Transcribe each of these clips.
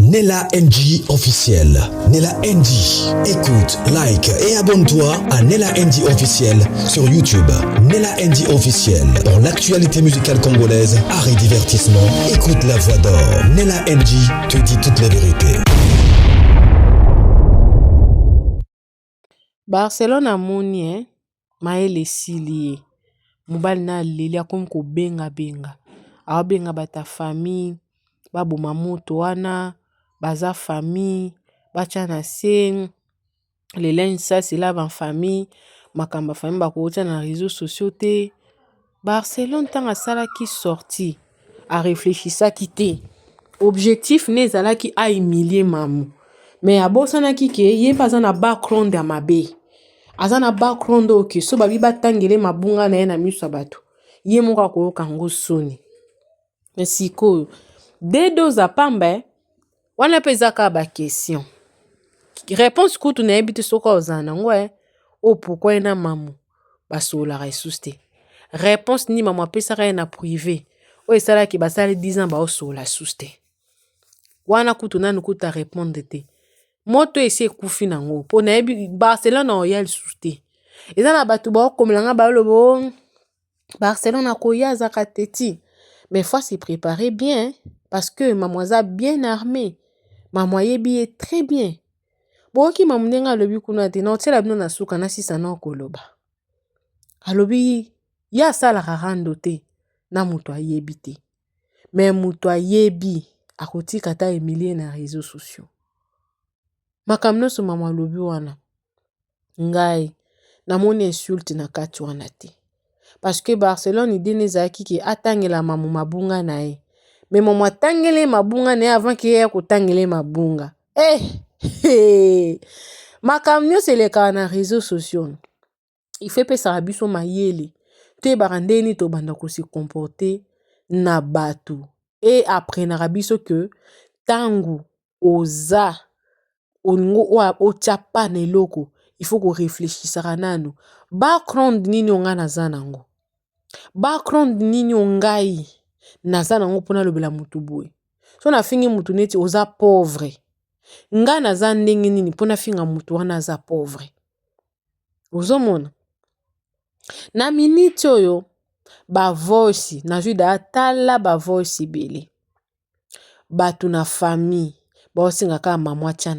Nella NG officiel. Nella NG. Écoute, like et abonne-toi à Nella NG officiel sur YouTube. Nella NG officiel. Pour l'actualité musicale congolaise, art et divertissement, écoute la voix d'or. Nella NG te dit toute la vérité. Barcelone amoni maele sili mobali na leli akomi kobenga abenga bata famille baboma moto wana baza famille bacha na se lelin nsasi la ba famille makamba famille bakoutia na réseaux sociaux te. Barcelone tanga salaki sorti a réfléchissaki te objectif ne ezalaki a humilier mamu mais abosanaki ke ye paza na background ya mabe aza na background oke so babi batangele mabunga na ye na miso ya bato ye moko akoyoka ngo soni mais sikoyo dedo pamba wana mpe ezaka ba question réponse kutu na yebi te soki ozala nango o pourquoi ye na mamu basololaka esusu te réponse nini mamu apesaka ye na privé oyo esalaki basali 10 ans baosolola susu te wana kutu nanu kutu arépondre te moto esi ekufi nango mpo nayebi Barcelone oya lisusu te eza na bato baokomelanga balobo Barcelone akoya azaka teti mais faut se préparer bien parce que mamu aza bien armé mamu ayebi ye très bien boki mamu ndenge alobi kuna te na otiela bino na suka na sisa na okoloba alobi ye asalaka rando te na moto ayebi te mais moto ayebi akotika ta emilie na réseaux sociaux makambo nyonso mamu alobi wana ngai namoni insulte na kati wana te parce que Barcelone idée ezalaki ke atangela mamu mabunga na ye mais mamu atangele mabunga na ye avant ke ye akotangele mabunga makambo nyonso elekaka na réseaux sociaux il faut pesaka biso mayele toyebaka ndeni tobanda kosi comporter na bato et apprenaka biso ke tangu oza olingo otiapa na eloko il faut ko réfléchissaka nanu background nini onga naza nango background nini ongai naza nango mpona lobela mutu boye so nafingi mutu neti oza pauvre nga naza ndenge nini mpona finga mutu wana aza pauvre ozomona na minute oyo bavoice nazwi da atala bavoice ebele bato na famille baosengaka mamu atia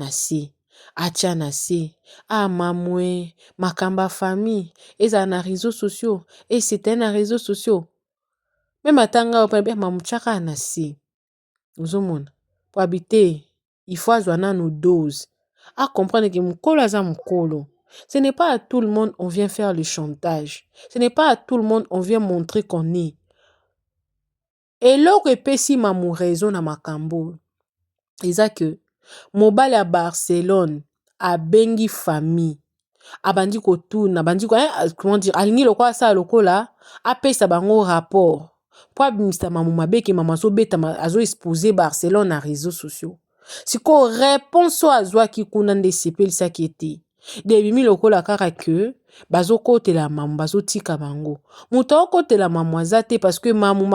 na se mamue makamba famille ezala na réseaux sociaux et c'était na réseaux sociaux même atanga opembe mamu tiaka na se ozomona po habiter il faut azwa nanu dose a comprendre que mukolo aza mukolo. Ce n'est pas à tout le monde on vient faire le chantage. Ce n'est pas à tout le monde on vient montrer qu'on est. Et l'autre epesi mamu raison na makambo eza que mobali ya Barcelone abengi famille abandi kotuna abandi ko comment dire alingi lokola sa lokola apesa bango rapport po abimisa mamu mabeki mamu azobeta azo exposer Barcelone na réseaux sociaux siko réponse o azwaki kuna nde sepelisaki ete debimi lokola kaka ke bazokotela mamu bazotika bango moto okotela mamu aza te parce que mamu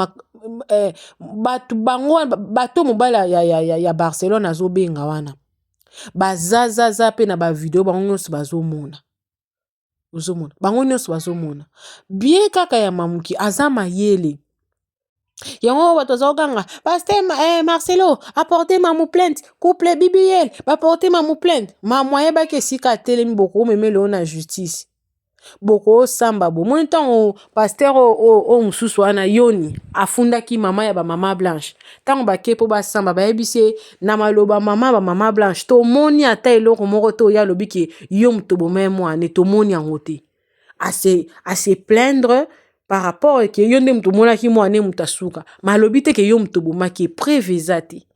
bato mobali ya Barcelone azobenga wana bazazaza pe na ba video bango nyonso bazomona ozomona bango nyonso bazomona bien kaka ya mamuki aza mayele yango bato azokanga pasteur Marcelo apporter mamu plainte couple BBL apporter mamu plainte mamu ayebaki esika atelemi boko memele na justice boko samba bo mo ntango pasteur o mususu wana yoni afundaki mama ya ba mama blanche tango bakepo basamba bayebise na maloba mama blanche to moni ata eloko moko to ya lobiki yo mutobo memo ane to moni yango te à se plaindre par rapport ke yo nde mutu monaki mwana mutasuka malobi te ke yo mutobo maki preuve te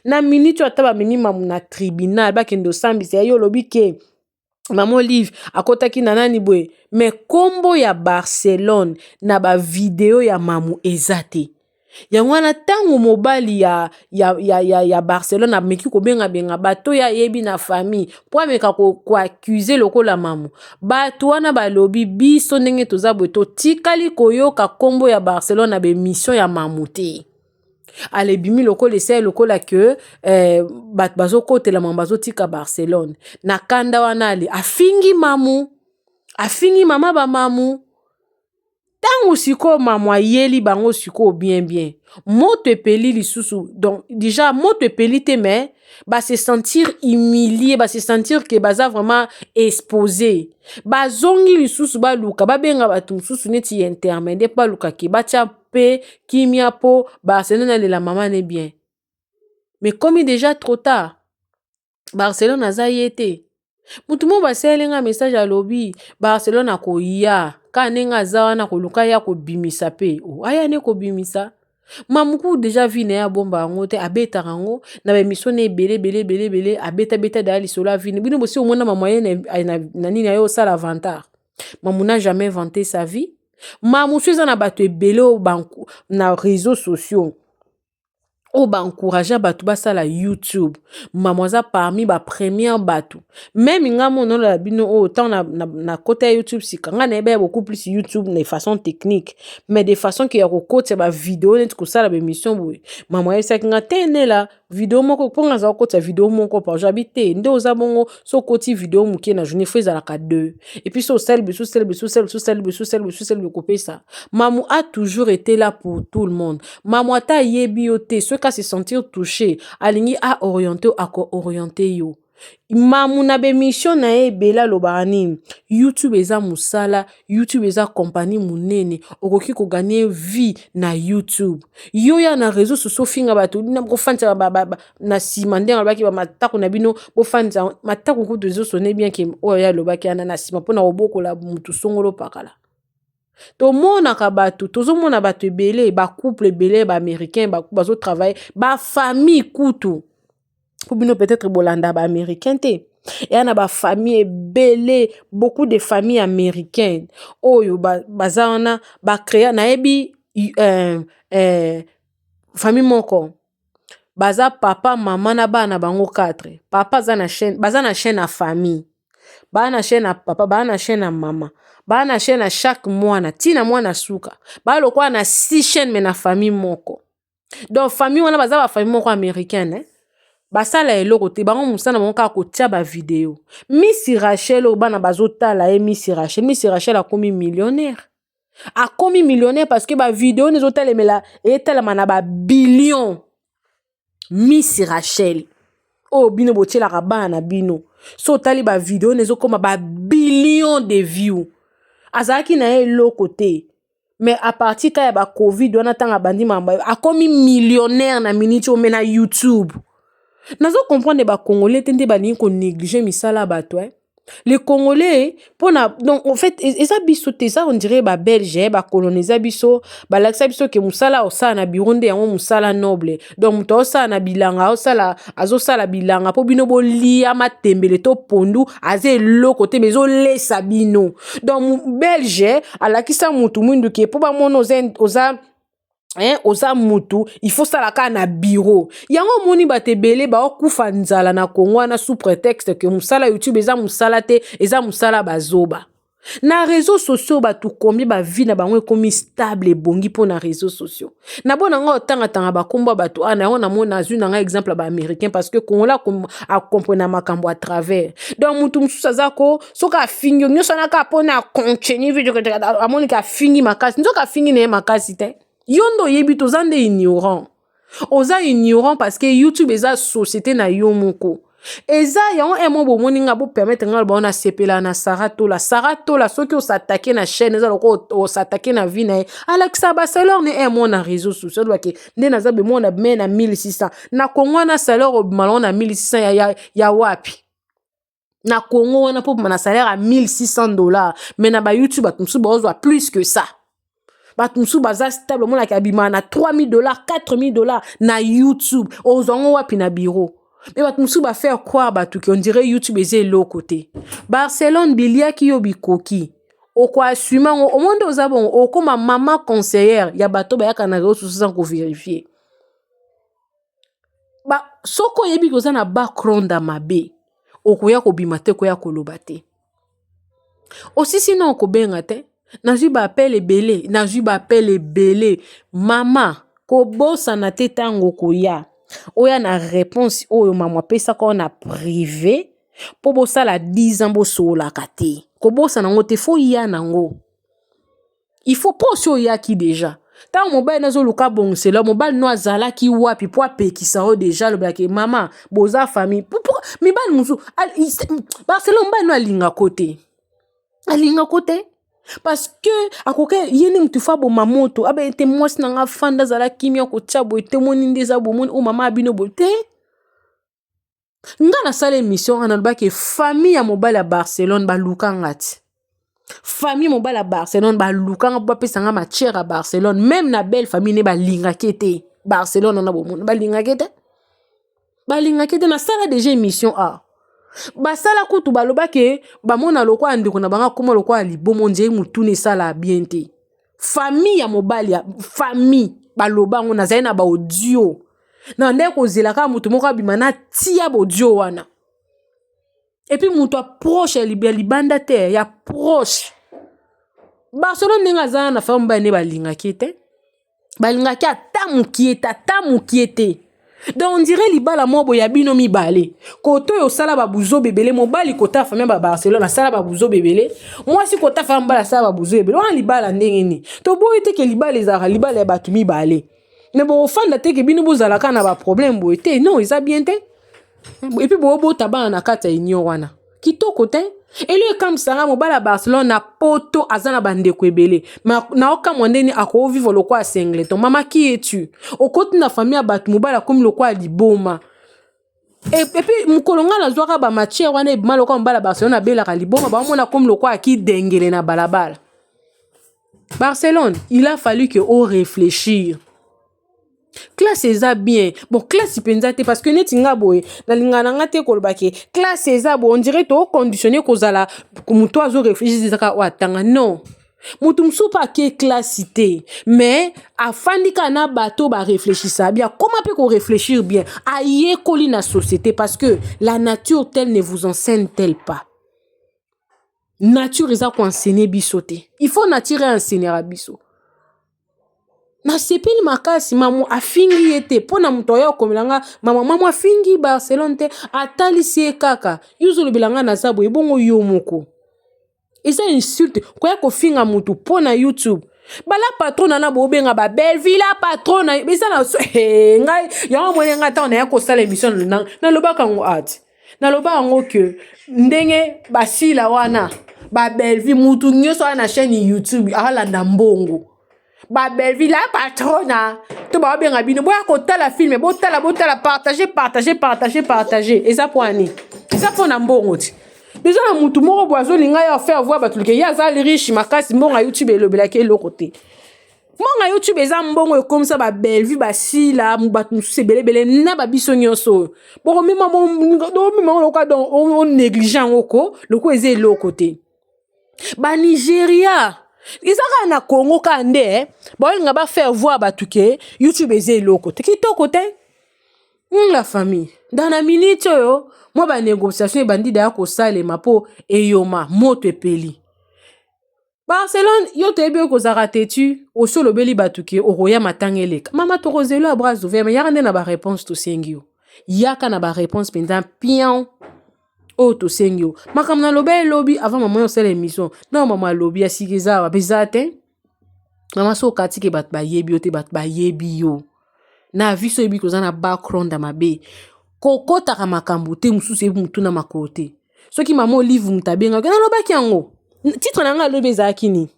na minute ata ba minima na tribunal bakendo sambisa yo lobi ke Maman Olive akotaki na nani boye mais kombo ya Barcelone na ba video ya mamu ezate yango na tango mobali ya Barcelone ameki ko benga bato ya yebi na famille po ameka ko accuser lokola mamu bato wana balobi biso ndenge toza boye to tikali koyoka kombo ya Barcelone na be mission ya mamu te ale bimi lokola ese lokola que bato bazokotela mambo tika Barcelone na kanda wana ale afingi mama bamamu tango siko mamu ayeli bango siko bien moto epeli lisusu donc déjà moto epeli te mais se sentir humilié se sentir que baza vraiment exposé bazongi lisusu baluka babenga bato mususu neti intermédiaire baluka ke batia pe kimia po Barcelone la maman ne bien mais comme déjà trop tard Barcelone aza yete mutu mo baselenga message à lobby Barcelone akoya ka nenga aza na koluka ya ko bimisa pe aya ne ko bimisa mamuku déjà vi na ya bomba ngo te abeta rango na ba mission ne belé abeta dali sola vi bino bosi au mona mamoyenne na nini ayo sala vantar mamu n'a jamais vanté sa vie mamu suza na bato ebele au banku na réseaux sociaux o ba encourager bato basala YouTube mamoza parmi ba première bato même ngamo non la bino autant na côté YouTube sikanga na ebe beaucoup plus YouTube de façon technique mais de façon que ya ko côté ba vidéo net ko sala ba émission boy mamoya sakinga tene la vidéo moko ponga za ko vidéo moko par j'habite ndo za bongo so koti vidéo mukie na journée faisala ka 2 et puis so sel besu couper ça mamu a toujours été là pour tout le monde mamu ata yebi yote qu'à se sentir touché alingi a orienté yo mamu na be mission na ebela lobani YouTube eza musala YouTube eza compagnie munene okoki ko gagner vie na YouTube yo ya na réseaux sociaux finga bato na ko fanta na simande ngabaki ba matako na bino bo fanta matako ko réseaux sonné bien que oya lobaki na sima pona oboko la mutu songolo pakala to mona ka bato tozo mona bato ebele ba couple ebele ba américain ba bazo travailler ba famille kutu pour bino peut-être bolanda ba américain te et ana ba famille ebele beaucoup de familles américaines oyo bazana ba créer na ebi famille moko baza papa maman na bana bango 4 papa za na chaîne baza na chaîne à famille bana chaîne à papa bana chaîne à maman bana chaîne à chaque mois na tina mwana suka ba lokwa na 6 chaînes mais na famille moko donc famille wana baza ba famille moko américaine basala eloko te bango musana bango ka kotia ba vidéo Miss Rachel o bana bazotala Miss Rachel a komi millionnaire parce que ba vidéo nezotalemela etalama na ba billion Miss Rachel o bino botiela ka bana bino so tali ba vidéo nezokoma ba billion de views azaki na eloko te mais à partir ka ya ba covid wana tanga bandi mamba akomi millionnaire na minute o mena YouTube nazo comprendre ba congolais tende ba ni ko négliger misala bato les congolais donc en fait eza biso te ça on dirait ba belge ba coloniser biso ba laksa biso ke musala osa na bironde yango musala noble donc muto osa na bilanga osala azosala bilanga po bino bolia matembele to pondu aze loko te mezo lesa bino donc belge alakisa mutu mwindu ke po ba mono oza mutu il faut ça la ka na bureau yango moni batebele ba okufa nzala na Congo na sous prétexte que musala YouTube eza musala te eza musala bazoba na réseaux sociaux batu combien ba vie na bango ekomi stable bongi po na réseaux sociaux na bona ngo tanga ba komba batu ana on a mona zu na exemple ba américain parce que Congo la a comprendre makambo à travers donc mutu mususa zako soka fingi nyoso na ka pona continue video ka amoni ka fingi makasi nzoka fingi na makasi te yondo yebi tozande ignorant oza ignorant parce que YouTube eza société na yo moko eza yon emo bo moninga bo permettre ngal ba na sepela na saratola soki o s'attaquer na chaîne eza loko o s'attaquer na vie na Alexa ba salaire ne emo na réseaux sociaux doit que nde na zabe mo na men na 1600 na Congo na salaire o malon na 1600 ya wapi na Congo wana po na salaire à $1,600 mais na ba YouTube atumsu ba plus que ça batumsu baza stable mona kabima na $3,000 $4,000 na YouTube ozongo wapi na bureau mais batumsu ba faire croire batu ki on dirait YouTube eze lo côté Barcelone bilia ki yo bikoki oko assumer au monde ozabon okoma maman conseillère ya bato ba yaka na réseaux sociaux ko vérifier ba soko yebi ko za na background mabe okoya ko bimate ko ya koloba te aussi sinon ko benga te Naji ba appel ebele, mama kobosa na te tango koya oya na réponse oyo mama pesa ko na privé po bosala 10 ans bosolaka te kobosa nango te fo ya nango il faut pas so ya ki déjà ta mobile nazo luka bongusela mobile no azalaki wapi po apekisa o déjà le blake mama boza famille mibali musu Barcelone mobile no alinga kote parce que akoke yeni mtufa bo mamoto abe ete mwasi nanga fanda zala kimia ko tchabo ete moni ndeza bo moni o mama abino bote nga na sala émission ana lobaki famille ya mobile ya Barcelone ba lukanga ti famille mobile à Barcelone ba lukanga ba pesanga ma chère à Barcelone même na belle famille ne ba linga kete Barcelone na bo mon ba linga kete na sala déjà émission a ba sala kutu ba lobaki ba mona lokwa andiko na banga koma lokwa libomo nje mutune sala bien te famille ya mobile ya famille ba lobango na zaina ba audio na ndeko zelaka mutu moko abimana tia ba audio wana. Et puis mon toi proche libanda te ya proche Barcelone nenga zana na femme ba ne balinga kiete balinga ki ata mukiete donc on dirait libala mobo ya bino mi balé koto yo sala ba buzo bebele mobali kota femme ba Barcelone sala ba buzo bebele moi si kota femme ba sala ba buzo bebele on libala ndenge ni to boyete ke libala ezara libala ya batu mi balé ne bo fanda te ke bino bozala kana ba problème boyete non ils a bien te. Et puis bobo tabana na kata inyo wana kitoko te et lui comme ça mobala Barcelone na poto azana bande kwebele na oka mwandeni ako vivre lokwa a Singleton mama qui es-tu okoti na famille ya batu mobala comme lokwa liboma et puis mukolonga na zwaka ba match wana ebima lokwa mobala Barcelone abela ka liboma ba mona comme lokwa ki dengele na balabala Barcelone il a fallu que on réfléchir. Classe eza bien bon classe penza te parce que netinga boye na lingana ngate kolbake classe eza bon on dirait to conditionné kozala muto azo réfléchir zaka watanga non mutu msu pa ke classe te mais afandika na bato ba réfléchir bien comment peut qu'on réfléchir bien aye koli na société parce que la nature telle ne vous enseigne-t-elle pas nature eza ko enseigner bisote il faut nature enseigner à biso na sepeli makasi mamu afingi ete pona muto ya komelanga mama afingi Barcelone te atalisi kaka yuzo bilanga na sabo ebongo yo moko eza insulte koya kofinga mutu pona YouTube bala patrona na bobenga ba Belleville patrona eza na ngai ya mwenga ta na ya ko sala émission na lobaka ngo ati na lobaka ngo que ndenge basila wana ba Belleville mutu nyoso na chaîne YouTube ala na mbongo ba Belleville patrona to ba benga bino boya ko tala film botala partager eza poani eza pona mbongo ti déjà na mutu moko boazo linga ya faire voir batuluke ya za riche makasi mbongo YouTube elobela ke lo côté mbongo YouTube eza mbongo comme ça ba Belleville basila mubatu musu belebele na ba biso nyonso boko mema loka donc on négligent oko loko eze lo côté ba Nigeria izaka na Congo kande bolinga ba faire voir batuke YouTube eze loko te kitoko te la famille dans la minute yo moi ba négociation bandi da ko salema po eyoma moto epeli Barcelone yo tebe ko zarate tu o solo beli batuke o roya matangeleka mama to rozelo a bras ouverts mais yaka na ba réponse to sengio yaka na ba réponse pendant pion o to sengio makamna lobe lobby avant maman yo sala émission non maman lobby asikeza ba bezate mama so katike bat ba yebi ote bat ba yebi yo na viso yebi ko zana background da mabe kokota ka makambo te mususu ebi mutu na makote soki mama olive mutabenga na lobaki yango titre nanga lobi zakini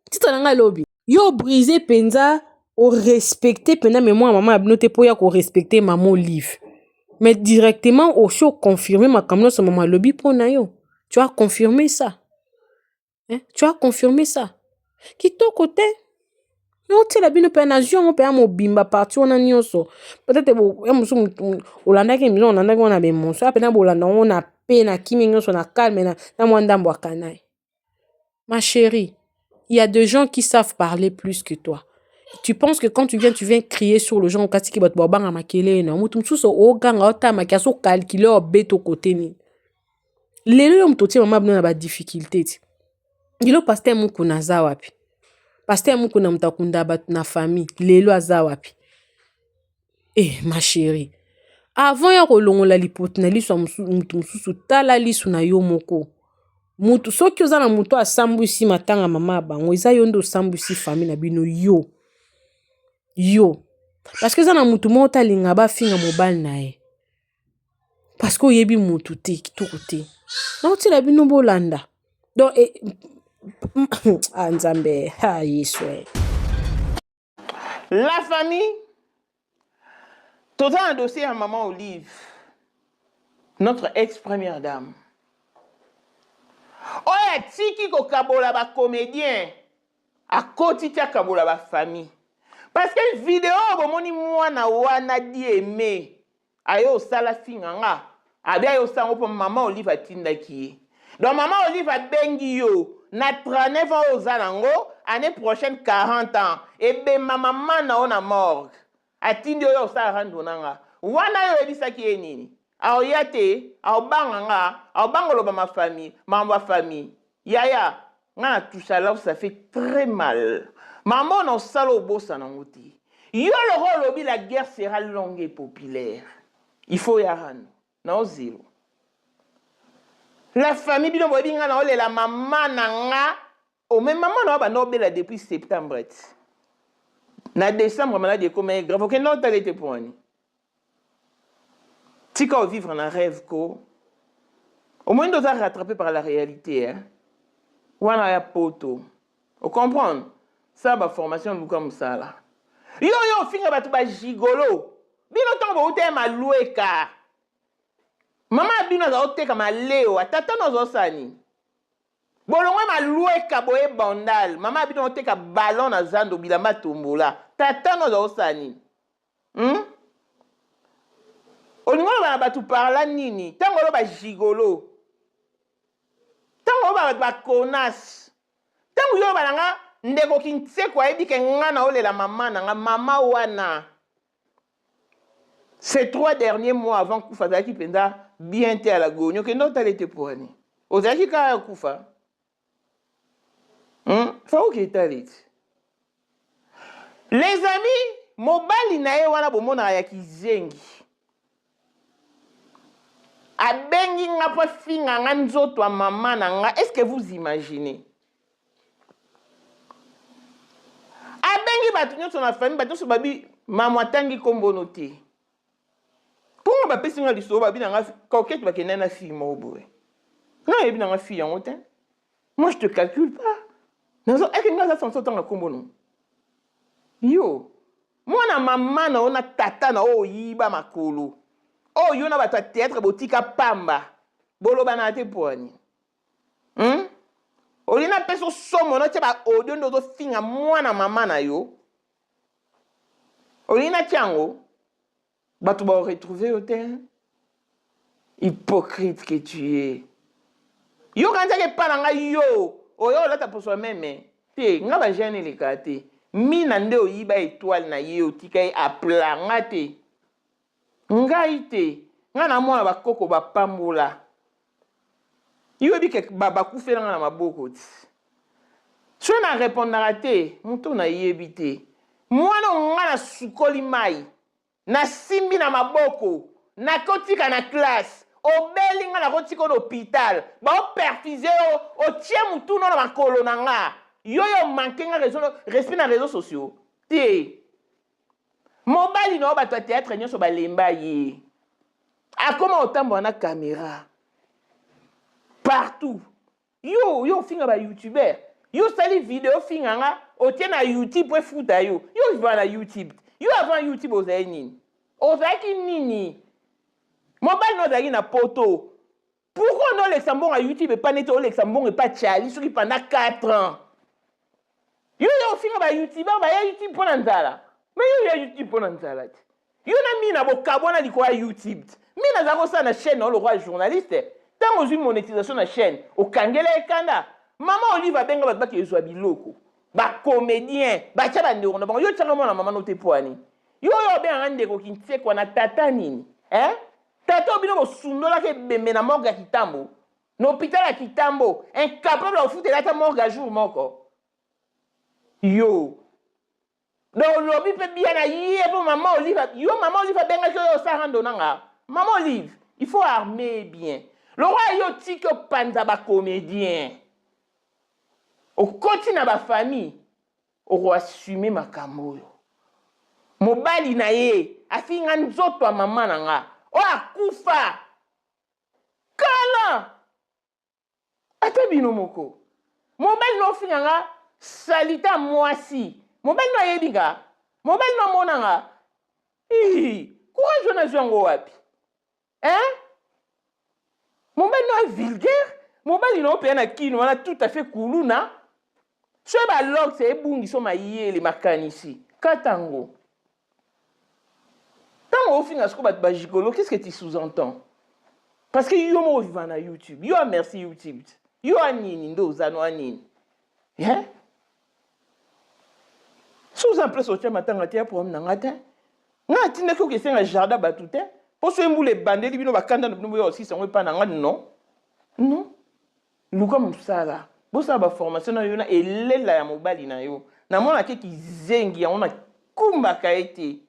titre nanga lobi yo briser penza o respecter pena mémoire maman abinote po ya ko respecter maman olive mais directement au show confirmer makamno so maman lobi pona yo tu as confirmé ça tu as confirmé ça kitoko te non te la bino pena jo mo pe amobimba parti ona nyonso peut-être bo emusu olanda ke mizo olanda ke ona be monso apena bolanda ona pe na kimi nyonso na calme na mwandambo akanai. Ma chérie, il y a des gens qui savent parler plus que toi. Tu penses que quand tu viens crier sur le gens au katiki bot bobanga makele na mutu msuso o ganga ota makiaso calculer o beto côté ni. Lelo yo mtoti mama bino na ba difficulté ti. Dilo pasteur muku naza wapi. Pasteur mukuna mutakunda batu na famille lelo aza wapi. Ma chérie, avant ya kolongola lipoto na liso mutu mususu tala liso na yo moko. Mutu soki oza na mutu asambwisi matanga mama bango eza yo ndo osambwisi famille na bino yo. Parce que oza na mutu moko talinga bafinga mobali na ye. Parce que oyebi mutu te kitoko te. Na otila bino bolanda. Donc Nzambe, Yeswe. La famille, tout un dossier à maman Olive, notre ex-première dame. Oya tiki ko kabola ba comédien, à côté tia kabola ba famille. Parce que vidéo bomoni mwana wana di aimé, ayo sala finganga, abia yo sango pour maman Olive atinda ki. Donc maman Olive a bengi yo. Na 39 ans aux alango, année prochaine 40 ans. Et ben ma maman na on a morgue. Atindi yo sa rando nanga. Wana yo ebisa ki enini. Ao yate, ao banganga, ao bangolo ba ma famille, ma famille. Yaya, nga touche là ça fait très mal. Maman no salo bossa nanguti. Yo le rôle la guerre sera longue et populaire. Il faut yarano. Na zéro. La famille bino bobinga na ole la maman nanga o même maman na ba no bela depuis septembre. Na décembre malade comme grave que non t'allais te poigner. Tika vivre un rêve ko. Au moins doit rattrapé par la réalité hein. Wana ya poto. Vous comprenez? Ça ba formation comme ça là. Yo finga ba to ba gigolo. Bino tombo ute ma loueka. Maman bino za oteka maleo atata nozo sani. Bolongwe malueka boye bandal. Maman bino oteka ballon na zando bilamba tombola. Tata nozo sani. Olingo ba batu parla nini? Tango lo ba gigolo. Tango ba konas. Tango yo ba nga ndeko kintse kwa ebi ke ngana ole la maman nga mama wana. Ces 3 derniers mois avant Koufa Zaki Penda bien été à la gogno que non t'allais te poigner. Aux Zaki ka Koufa. Faut que t'allais. Les amis, mobali na ye wana bomona ya kizengi. Abengi nga pa finga nga nzoto a maman na nga. Est-ce que vous imaginez? Abengi batu nyoso na famille batu so babi mama tangi kombonote. Pour ma personne à l'histoire, babi na nga coquette ba kenana fille mo boy. Non, ebi na nga fille en hautain. Moi je te calcule pas. Non, est-ce que nga ça temps na kombono? Yo. Moi na maman na ona tata na o yiba makolo. Oh yo na ba théâtre botika pamba. Bolo bana te poani. Olina peso somo na teba audio ndo zo finga mwana mama na yo. Olina tiango. Batu ba retrouver au terrain. Hypocrite que tu es. Yo quand que pas nga yo. Oyo la ta pour soi-même. Te nga ba gêner les kate. Mi na nde oyiba étoile na ye otika e apla ngate. Ngai te. Nga na mwana ba koko ba pambola. Yo bi ke baba kufela nga na maboko ti. So na répondra te, muto na yebite. Mwana nga na sukoli mai. Na simbi na maboko. Na kotika na classe. Obeli nga na kotika na hôpital. Ba o perfusé o tie mutu na makolo na nga. Yo manqué nga respect na réseaux sociaux. Te. Mobali no ba to théâtre nyoso ba lemba ye. A comment autant na caméra. Partout. Yo finga ba YouTuber. Yo sali vidéo finga nga o tie na YouTube pour fouta yo. Yo va na YouTube. Yo avant YouTube o zaini. O zaki nini? Mobile no zaki na poto. Pourquoi non Luxembourg à YouTube et pas neto Luxembourg et pas Charlie qui pendant 4 ans? Yo finga ba YouTuber ba ya YouTube pour nzala. Mais yo YouTube pour nzala. Yo na mina bo kabona liko ya YouTube. Mina zako sa na chaîne le roi journaliste. Tant aux monétisation na chaîne, au kangele kanda. Maman Olive a benga ba ke zo biloko. Ba comédien, ba tia ba ndeko na bango yo tanga mona maman no te poani. Yo ben ande ko kintse ko na tata nini? Tata obino bo sundola ke bembe na morgue kitambo. No hôpital à Kitambo, incapable de foutre la morgue à jour moko. Yo. Donc, l'obi peut bien aller pour maman Olive. Yo, maman Olive a bien que yo ça rende nanga. Maman Olive, il faut armer bien. Le roi yo ti que panza ba comédien. Au continue ba famille. Au roi assumer makambo yo. Mobali na ye, afinga nzoto a maman nanga. O akufa. Kala. Ate bino moko. Mobali no finga nga salita mwasi. Mobali no yebinga. Mobali no monanga. Quoi je na jango wapi? Hein? Mobali no vulgaire. Mobali no pe na kino wana tout à fait kuluna. Ce ba log c'est ebungi so ma yele makanisi. Katango. Tant au fin à ce que bat gigolo, qu'est-ce que tu sous-entends? Parce que yo mo vivant na YouTube. Yo merci YouTube. Yo anini ndo zano anini. Hein? Sous-en place au tia matanga tia pour m'nangata. Nga tinda ko ke senga jardin batute. Po so mbule bandeli bino bakanda no yo aussi sango pa nanga non. Non. Luka musala. Bosa ba formation na yo na elela ya mobali na yo. Na mona ke ki zengi ya ona kumba kaete.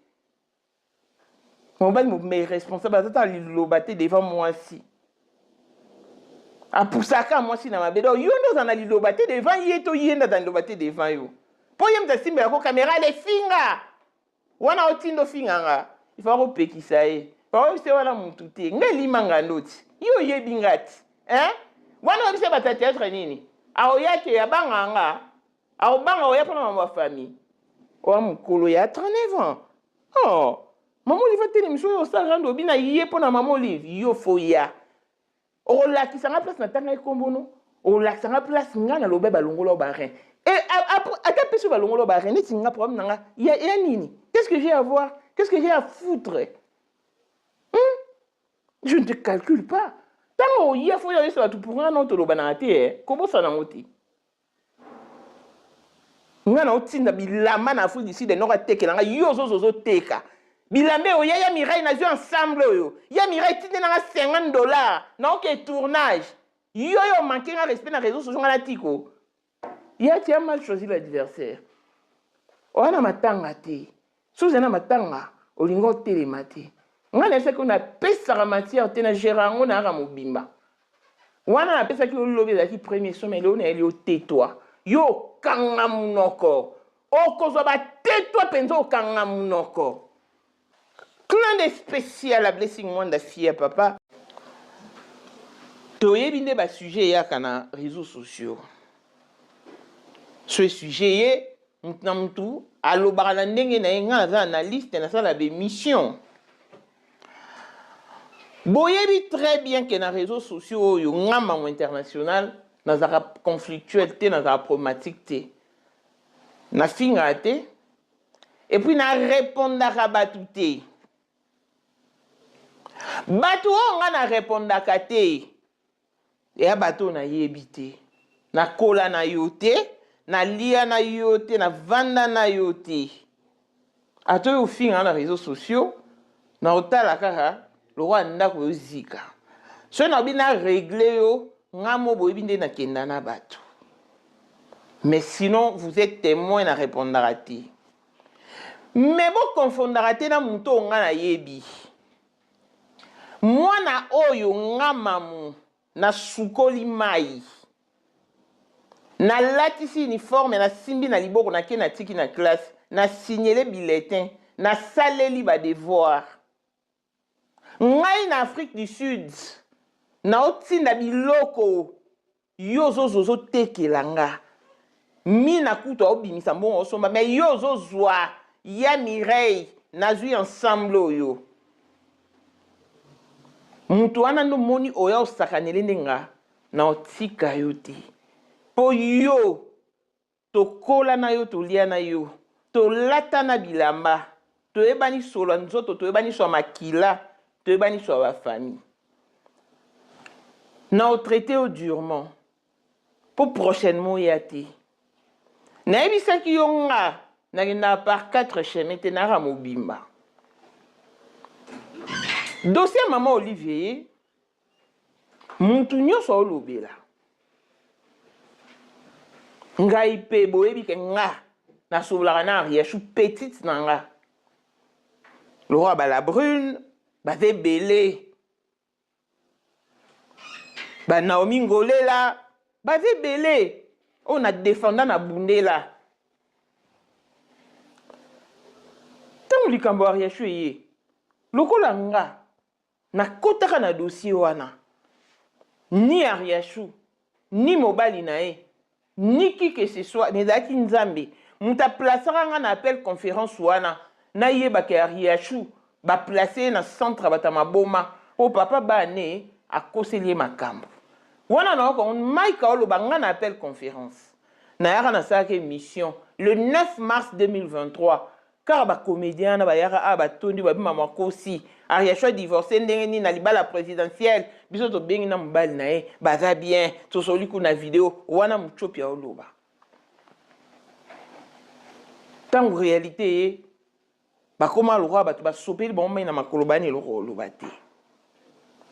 Mobali me responsable atata lilobaté devant moi si. A poussaka moi si na mabedo yo ndo za na lilobaté devant yeto yenda dans lilobaté devant yo. Po yem ta simba ko caméra les finga. Wana otindo finga nga. Il faut repekisa e. Pa se wala muntu te. Ngeli manga ndoti. Yo yebingati. Hein? Wana obise ba théâtre nini? A oyake ya banga nga. A obanga oya pona mama famille. O mukolo ya 39 ans. Oh. Maman Olive tele miso yo sa rando bina yé pona maman Olive yo foya. O la ki sanga place na tanga ekombono. O la sanga place nga na lobe balongolo barin. Et après peso balongolo barin neti nga problème nanga. Ya nini? Qu'est-ce que j'ai à voir? Qu'est-ce que j'ai à foutre? Je ne te calcule pas. Tant il y a foya yo tout pour un autre lobanate comment ça na ngoti? Nga na otinda bilama na fu d'ici de nora tekela nga yo zo teka. Bilambe o ya Mireille na joué ensemble yo. Ya Mireille tinde na $50. Na ok tournage. Yo manqué un respect na réseaux sociaux na tiko. Ya tu as mal choisi l'adversaire. Ona matanga te. Sous na matanga olingo telemate. Nga na fait qu'on a pesa la matière te na gérango na ra mobimba. Wana na pesa ki o lobe za ki premier sommet lo na elio tais-toi. Yo kanga munoko. O kozo ba tais-toi penzo kanga munoko. Clan de spécial à blessing monde fier papa. Toye binde ba sujet ya kana réseaux sociaux. Ce sujet est mtu alobara na ndenge na nga za analyste na sala be mission. Boyebi très bien que na réseaux sociaux yo ngama international na za conflictualité na za problématique te. Na finga te et puis na répondre à batouté. Bato nga na répondaka te. Ya bato na yebite. Na kola na yote, na lia na yote, na vanda na yote. Ato yo finga na réseaux sociaux, na otala kaka le roi ndako yo zika. So na bina régler yo, nga mo boyebi nde na kenda na bato. Mais sinon vous êtes témoin na répondaka te. Mais bo confondaka te na muto nga na yebi. Mwana oyo nga mamu na sukoli mai. Na latisi uniforme na simbi na liboko na ke na tiki na classe. Na signele bulletin. Na saleli ba devoir. Ngai na Afrique du Sud. Na otinda biloko. Yo zozo tekela nga. Mi na kuto obimisa mbongo osomba. Mais yo zozwa. Ya Mireille. Na zui ensemble yo. Mutu wana ndo moni oya osakanele ndenga na otika yo te. Po yo tokola na yo tolia na yo. Tolata na bilamba. Toyebani solo nzoto toyebani so makila, toyebani so ba famille. Na o traité au durement. Pour prochainement yate. Na ebisa ki yo nga na par 4 chemins te na ra mobimba. Dossier maman Olivier, muntu nyonso olobela. Ngai pe boyebi ke nga na soblaka na Ariachou petite nanga. Le roi la brune, baze belé. Ba Naomi Ngolé là, baze belé. On a défendu na bundé là. Tant likambo Ariachou yé. Lokola nga na kotaka na dossier wana. Ni Ariachou, ni mobali na ye, ni qui que ce soit, nezaki nzambe. Muta placera nga na appel conférence wana. Na yeba ke Ariachou ba placer na centre batama boma. O papa ba ne a koselier makambo. Wana na ko Mike olo ba nga na appel conférence. Na yaka na sake mission le 9 mars 2023. Car ba comédien na ba yaka a ba tondi ba bima makosi. Ariachou divorcé ndenge ni na libala présidentielle. Biso to bengi na mbali na ye baza bien to soli kuna vidéo wana muchopi ya oloba. Tant réalité ba koma lo roi ba to ba sopeli ba mona na makolobani lo oloba te.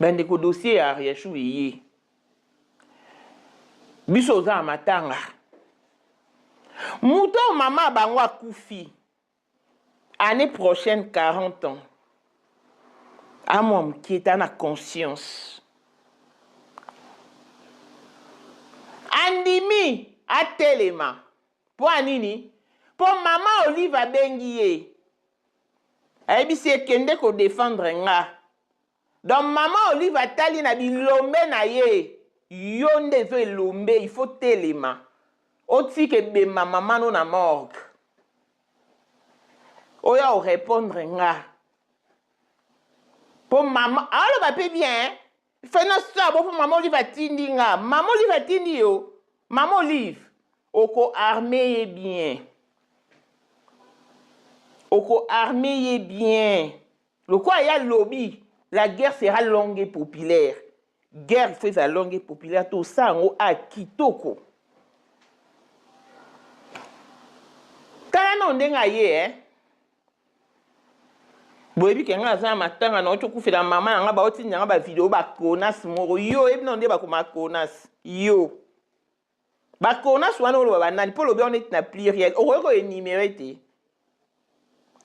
Bande ko dossier ya Ariachou yé. Biso za matanga. Muto mama bangwa kufi. Année prochaine 40 ans. À moi qui est en conscience. Andimi a telema. Pour anini. Pour maman Olive a bengiye. Ebi se kende ko défendre nga. Donc maman Olive a tali na bilombe na ye. Yonde zo lombe, il faut telema. Oti ke be maman no na morgue. Oya o répondre nga. Pour maman, alors va pas bien. Fais non ça pour maman Olive a tindi nga. Maman Olive a tindi yo. Maman Olive, oko armé bien. Oko armé bien. Le quoi y a lobby, la guerre sera longue et populaire. Guerre fait sa longue et populaire tout ça en a kitoko. Kana non denga ye hein. Boyebi kenga za matanga na ocho kufela mama nga ba oti nyanga ba video ba konas moro yo ebi nonde ba kuma konas yo ba konas wana lo ba nani polo be on est na pluriel o ko énumérer te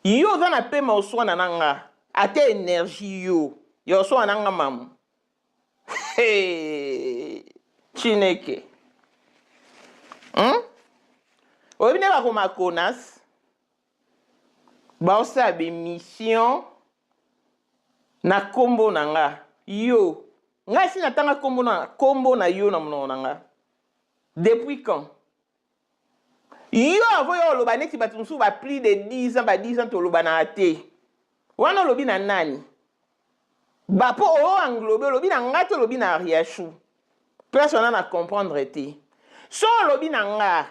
yo za na pema oswana nanga ate énergie yo so nanga mamu hey chineke oyebi ne ba kuma konas ba osabe mission na kombo nanga yo nga si natanga kombo na yo na mono nanga depuis quand yo avoyo loba neti batunsu ba plus de 10 ans ba 10 ans to loba na ate wana lobi na nani ba po o anglobe lobi na nga to lobi na Ariachou personne na comprendre te so lobi na nga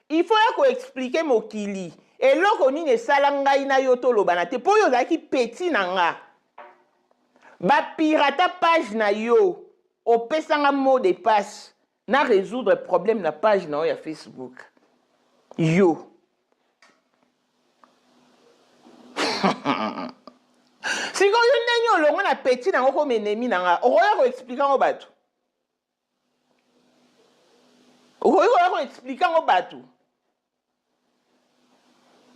il faut ko expliquer mokili. Et loko nini salanga ina yoto lobana te po yo zaki petit nanga. Ba pirata page na yo opesanga mot de passe na résoudre problème na page na ya Facebook. Yo. Si ko yo ndenyo longo na petit nanga ko menemi nanga, oya ko expliquer ngo batu. Oya ko expliquer ngo batu.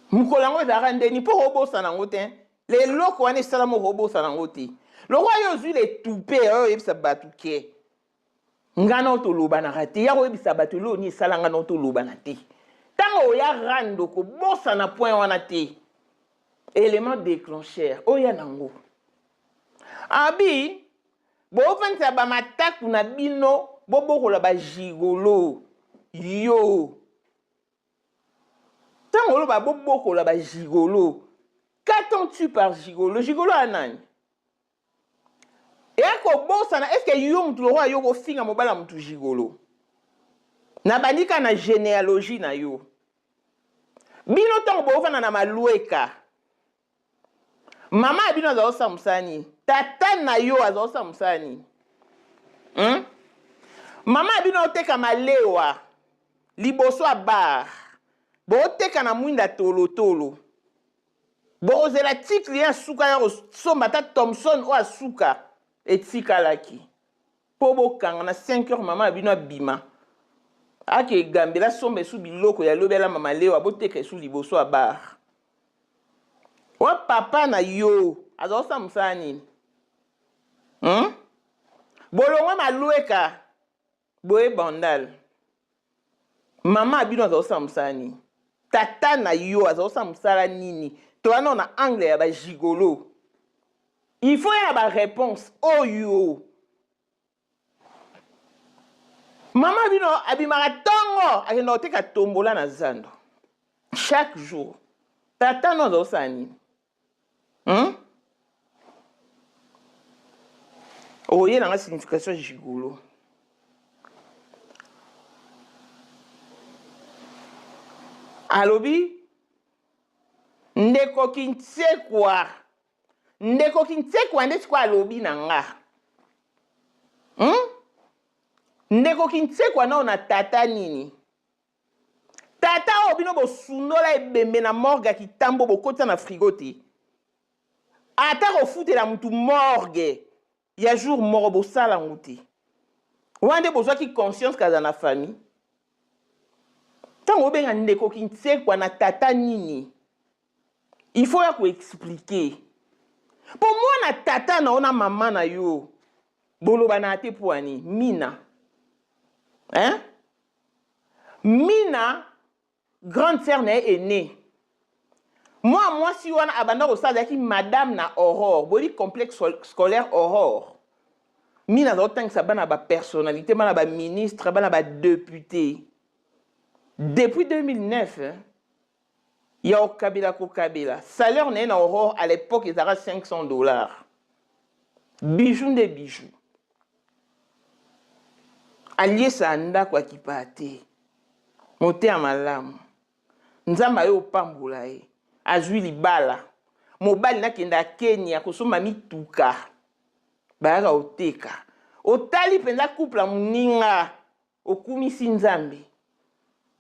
Mukolango ezaka ndeni po robosa nango te le loko wana esala mo robosa nango te loko ayo ozwi le tupe oyo oyebisa bato ke nga na otolobanaka te ya koyebisa bato lo oni esalanga na otolobana te ntango oya rando kobosa na point wana te élément déclencheur oya nango abi boofandisa bamataku na bino bobokola bajigolo yo Tant ba boko la ba gigolo. Qu'attends-tu par gigolo? Gigolo anani. Et ako bossa na est-ce que yo mutu lo yo ko finga mobala mutu gigolo. Na bandika na généalogie na yo. Bino tango bo fana na malueka. Mama bino za osa musani. Tata na yo azosa musani. Mama bino teka malewa. Liboso a bar. Boteka na mwinda tolo tolo. Bozela tikli ya suka ya somba ta Thompson o asuka etika laki. Po bokanga na 5 heures mama bino bima. ake gambela sombe su biloko ya lobela mama leo aboteka su liboso a bar wa papa na yo azosa musani bolongwa malueka boye bandal mama abino azosa musani tata na yo azosa musala nini to wana na angle ya ba gigolo il faut ya ba réponse oyo mama bino abimaka tongo akenda koteka tombola na zando chaque jour tata no azosala nini oye nanga signification gigolo alobi ndeko kintsekwa nde sikwa alobi na nga ndeko kintsekwa nao na tata nini tata oyo bino bosundola ebembe na morgue kitambo bokotisa na frigo te ata kofutela mutu morgue ya jour moko bosala ngo te wana nde bozwaki conscience kaza na famille ntango obenga ndeko kintsekwa na tata nini il faut ya koexplike po mwana tata na ona mama na yo boloba na te po ani mina mina grande sœur na ye aînée mwasi wana abanda kosala ki madame na Aurore boli complexe scolaire Aurore mina azotangisa bana ba personnalité bana ba ministre bana ba député depuis 2009 ya okabila kokabila salaire na ye na Aurore à l'époque ezaka $500 bijoux nde bijoux aliesa ndako akipa te motema malamu nzambe aye opambola ye azwi libala mobali nakenda Kenya kosomba mituka bayaka oteka otali mpenza couple moninga okumisi nzambe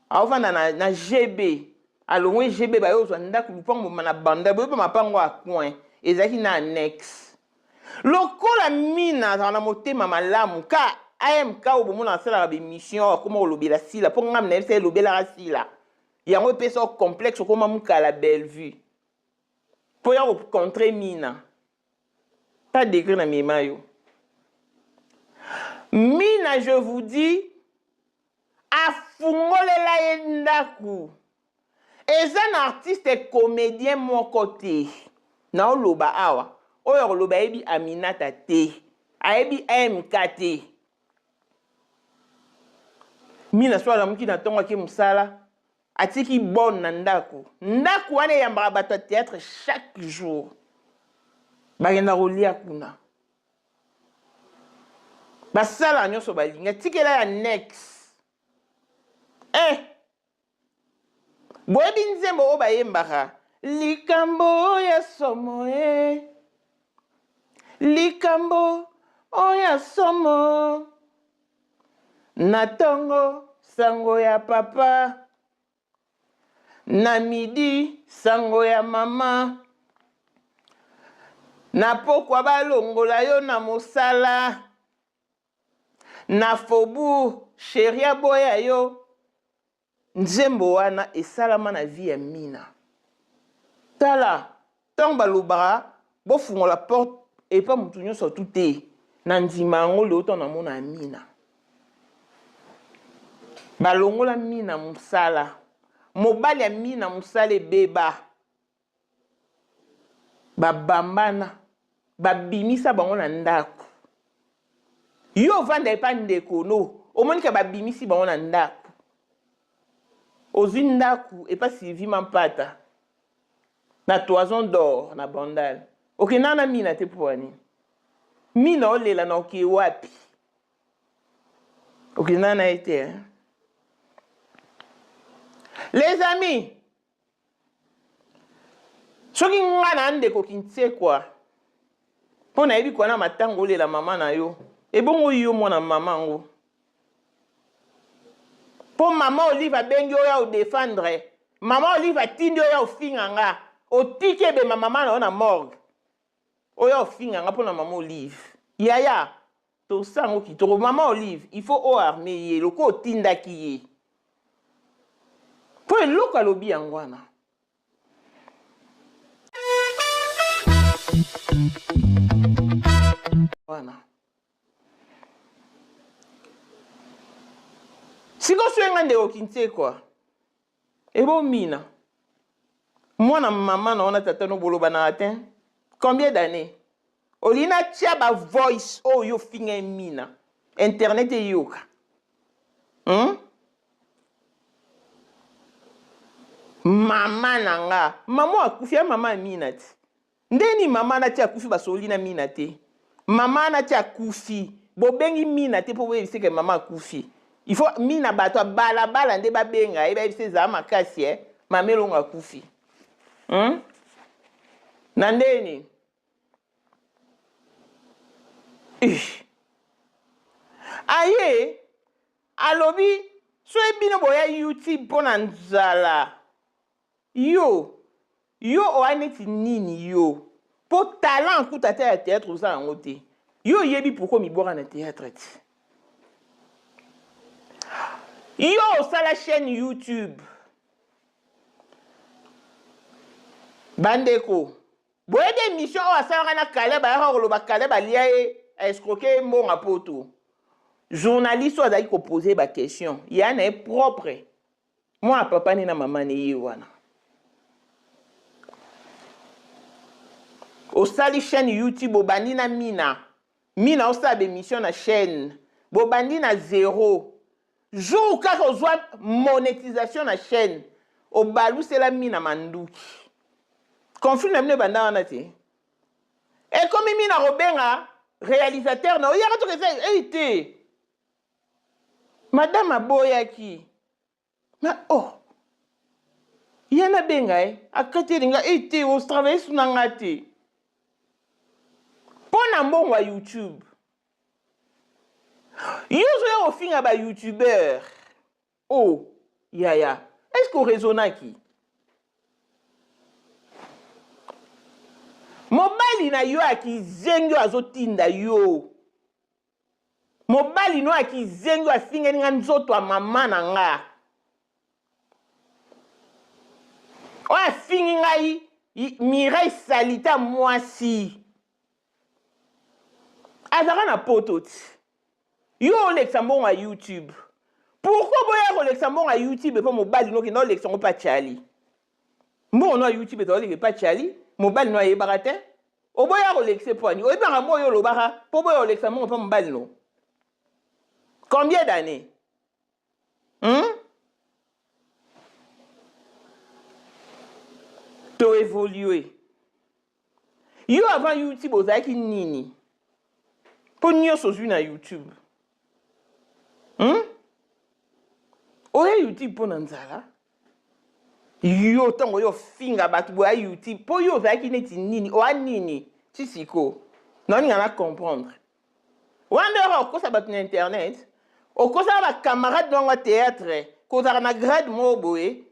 aovanda na GB alongwe GB baye ozwa ndako lupango na banda boyepa mapango a coin ezalaki na annexe lokola mina azala na motema malamu ka AMK obomona asalaka bemission akoma olobela sila mpo ngam na ye se elobelaka sila yango epesa o complexe okoma mukala Bellevue mpo ya kocontre mina ta degré na mema yo mina je vous dis afungolela ye ndaku eza na artiste comédien moko te na oloba awa oyo oloba ayebi Aminata te ayebi AMK te mina swala muki na tongo ke musala atiki bon na ndako wana yambaka bato ya théâtre chaque jour bagenda kolia kuna basala nyonso balinga tikela ya next boyebi nzembo oyo bayembaka likambo ya somo likambo oya somo na tongo sango ya papa na midi sango ya mama na pokwa balongola yo na mosala na fobu sheria boya yo nzembo wana esalama na vie ya mina tala ntango balobaka bofungola porte epa mutu nyonso tu te na ndima yango leo to namona ya mina balongola mina mosala mobali ya mina mosala ebeba babambana babimisa bango na ndako yo ovanda epa ndeko no omonika babimisi bango na ndako ozwi ndako epa Sylvie Mampata na Toison d'Or na Bandal okenda na mina te po ani mina olela na oke wapi okenda na ye te les amis soki nga na ndeko kintsekwa mpo nayebi kwana matango olela mama na yo ebongo yo mwana mama ngo mpo mama Olive abengi oyo ya odefendre mama Olive atindi oyo ya ofinga nga otiki ebema mama na yo na morgue oyo ya ofinga nga mpo na mama Olive yaya tosango kitoko mama Olive il faut oarme ye loko otindaki ye po eloko alobi yango wana. Siko suenga ndeko kinte kwa. Ebo mina. Mwana mama na ona tata no boloba na atin. Combien d'années? Olina tia ba voice o yo finga mina. Internet e yoka. Mama nanga. Mama akufia mama mina ti. Ndeni mama na tia akufi basoli na mina te. Mama na tia akufi. Bobengi mina te po webise ke mama akufi. Il faut mina bato bala bala nde babenga. Eba webise za makasi mamelo nga akufi. Nandeni. Aye. Alobi. So ebino boya YouTube pona nzala. Yo oaneti nini yo. Po talent kuta te ya théâtre oza yango te. Yo yebi pourquoi mi bora na théâtre ti. Yo osala chaîne YouTube. Bandeko. Boye de mission o asala na Kaleba ya koloba Kaleba lia escroquer mbonga poto. Journaliste azali ko poser ba question. Ya na propre. Moi papa ni na mama ni wana. Osali chaîne YouTube bobandi na mina. Mina osala émission na chaîne. Bobandi na 0. Jour kaka ozwa monétisation na chaîne. Obalu c'est la mina manduki. Conflit na mne banda wana te. Et comme mina robenga réalisateur na oyaka to kesa été. Madame aboyaki. Na yana benga akatelinga été au travail sunanga te. Pona mbongo wa YouTube. Yozo ya ofinga ba YouTuber. Yaya. Est-ce qu'on raisonne qui? Mobali na yo aki zengo azotinda yo. Mobali no aki zengo afinga ninga nzoto a mama na nga. O afingi ngai Mireille Salita mwasi. Azara na pototi. Yo Luxembourg à YouTube. Pourquoi boya Luxembourg à YouTube et pas mobile no ki no Luxembourg pas chali. Mo no YouTube to le pas chali, mobile no e barate. O boya Luxembourg poani. O ba mo yo lo bara, po boya Luxembourg pas mobile no. Combien d'années? To évoluer. Yo avant YouTube ozaki nini? Po nyoso zwi na YouTube. Oya YouTube po na nzala. Yo tango yo finga batu boya YouTube. Po yo zaki neti nini? Oa nini? Chisiko. Nani ngana comprendre. Wande ora okosa batu na internet. Okosa ba camarade dans le théâtre. Kozara na grade mo boye.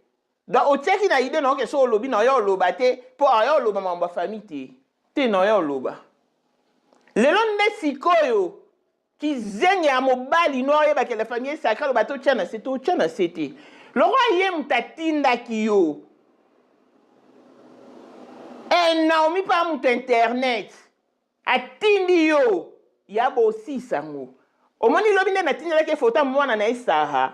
Da oteki na ide na ke so lobi na yo lobate. Po ayo loba mamba famille te. Te na yo loba. Lelo nde sikoyo. Qui zenye a mobali no yeba ke la famille sacrée bato tchana c'était le roi yem tatinda kiyo Naomi pa mut internet atindi yo ya bo si sango omoni lobi nde natinda ke photo mwana na isaha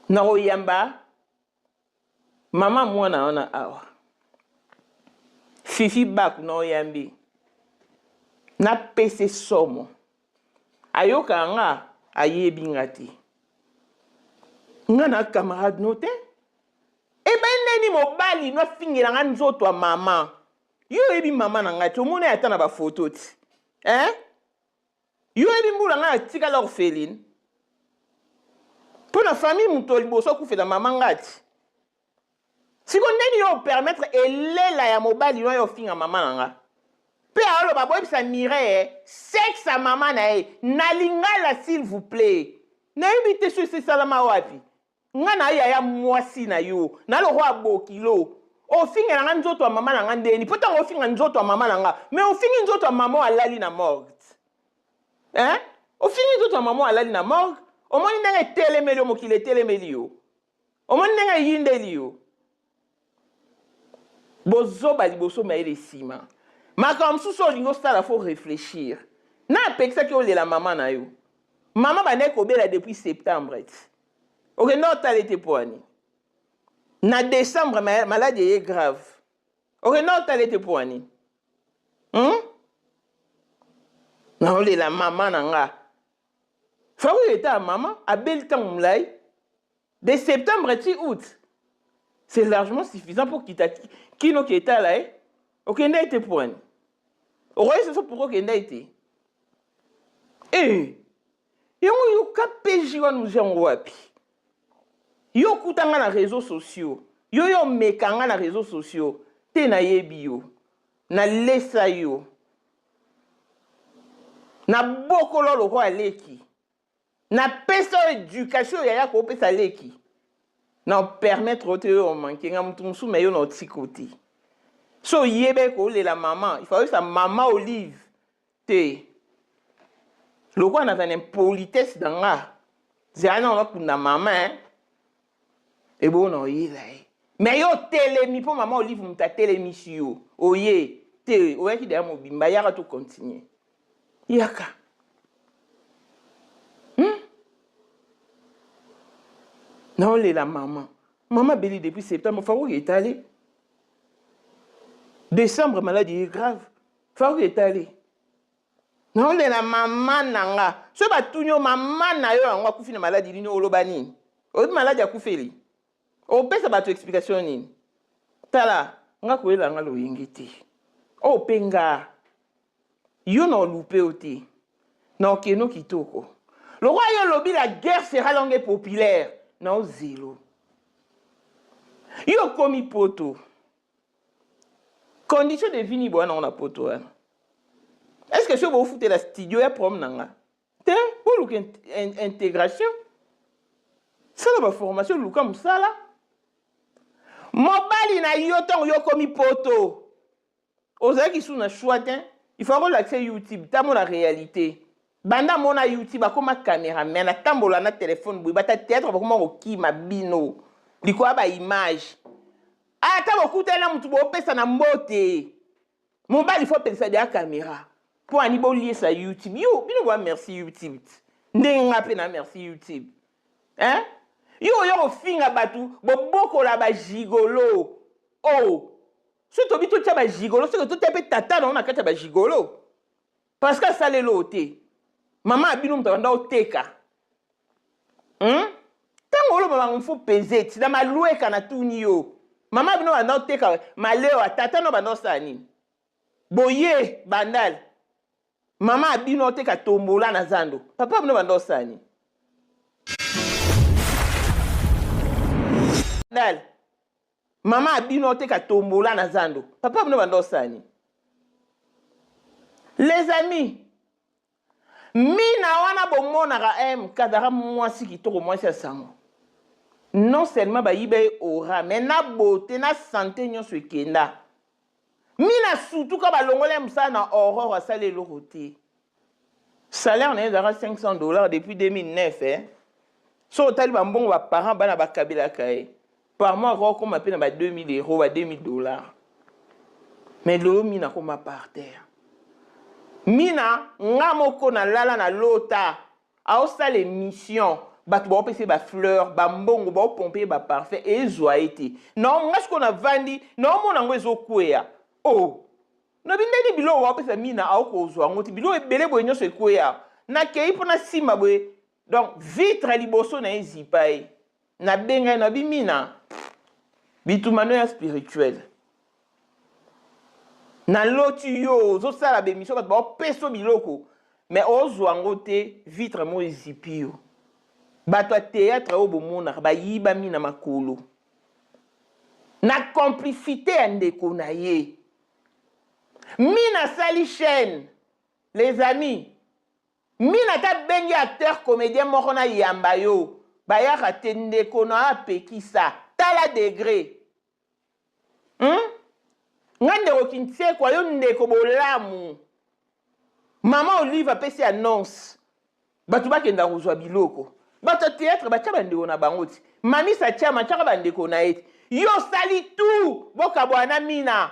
na oyamba mama mwana ona awa fifi bak no yambi na pese somo ayoka nga ayebi ngati nga na camarade note neni mobali no fingela nga nzoto a mama yo ebi mama na ngati omona ata na ba photo ti yo ebi mbula nga tika la orpheline pour la famille muto liboso kufela mama ngati siko neni yo permettre elela ya mobali no yo finga mama na nga. Pe alo ba boy sa mire sexe à maman na lingala s'il vous plaît. Na invité sur ce salama wapi. Nga na ya mwasi na yo. Na lo roi bokilo. O finga na nzoto a mama na nga ndeni. Pota o finga nzoto a mama na nga. Mais o finga nzoto a mama alali na morgue. O finga nzoto a mama alali na morgue. O moni na telemeli o mokile telemeli yo. omoni ndenge ayindeli yo bozoba liboso mayele nsima makambo mosusu olingi osala faut réfléchir na apekisaki olela mama na yo mama bandeki kobela depuis septembre ti okende otala ete po ani na décembre maladi eye grave okende otala ete po ani na olela mama na nga faku eta mama abeli ntango molai de septembre ti août c'est largement suffisant pour kita kino ki etala okende ete po ani okoyi soso pourko okende ete yango yoka peji wana uzi yango wapi yo kutanga na réseaux sociaux yo mekanga na réseaux sociaux te nayebi yo nalesa yo na bokolo loko aleki na pesa éducation yaya kopesa leki na permettre ote yo manke nga mutu musu me yo na otikote so yebe ko le la maman il faut sa maman Olive te loko na une politesse danga zana on kuna maman et bon no yila mais yo telemi po maman Olive muta telemi si yo oye te oye ki de mobimba yaka to continuer yaka non la maman beli depuis septembre faut est allé décembre maladie grave faut est allé non la maman nanga so ba tunyo maman na yo ngwa kufina maladie ni olobani o maladie akufeli o pesa ba tu explication ni tala nga ko ela nga lo yingiti o penga yo no loupé oti na okeno kitoko le roi yo lobi la guerre sera longue et populaire non zéro yo komi poto condition de vie ni bona on a poto est-ce que je vous foutre la studio ya prom nanga te pour l'intégration ça la formation luka musala mobali na yo ton yo komi poto ozaki suna chouatin il faut relaxer YouTube tamo la réalité banda mona YouTube akoma caméra mais na tambola na téléphone boy bata théâtre bakoma okima bino likoa ba image ata bokutela mutu bo pesa na mbote mobali faut penser de caméra pour ani bo lier sa YouTube yo bino ba merci YouTube ndenga pe na merci YouTube yo finga batu boboko la ba gigolo so to bito tia ba gigolo so to tepe tata na kata ba gigolo parce que ça le loté maman abino mutanda oteka tango lo mama mfo peser ti na maloueka na tuni yo mama abino banda oteka maleo tata no banda sani boye bandal mama abino oteka tombola na zando papa abino banda sani bandal mama abino oteka tombola na zando papa abino banda sani les amis mina wana bomonaka kadara mwasi kitoko mwasi ya sango non seulement bayibe aura mais na beauté na santé nyonso ekenda mina surtout ka balongole msa na Aurore asale lokote salaire na ezara $500 depuis 2009 so tali bambongo ba parents bana bakabela kae par mois ko ma pe na ba €2000 ba $2000 mais lo mina ko ma par terre mina nga moko na lala na lota aosa les missions batu ba pese ba fleur ba mbongo ba pomper ba parfait et ezwa été non nga siko na vandi non mona ngo ezokwea no bindeli bilo wa pese mina aokozwa ngoti bilo ebele boye nyonso ekwea na kei pona sima boye donc vitre liboso na ezipai na benga na bimina bitumano ya spirituel na loti yo zo sala be mission ba peso biloko mais ozwa ngote vitre mo ezipio bato a théâtre o bomona ba yiba mina makolo na complicité ya ndeko na ye mina sali chaîne les amis mina ta bengi acteur comédien moko na yamba yo ba ya te ndeko na apekisa tala degré ngande okintie kwa yo ndeko bolamu mama Olive apesi annonce batu bakenda kozwa biloko bato théâtre batia bandeko na bango ti mami satia matiaka bandeko na ye ti yo sali tout bokabwana mina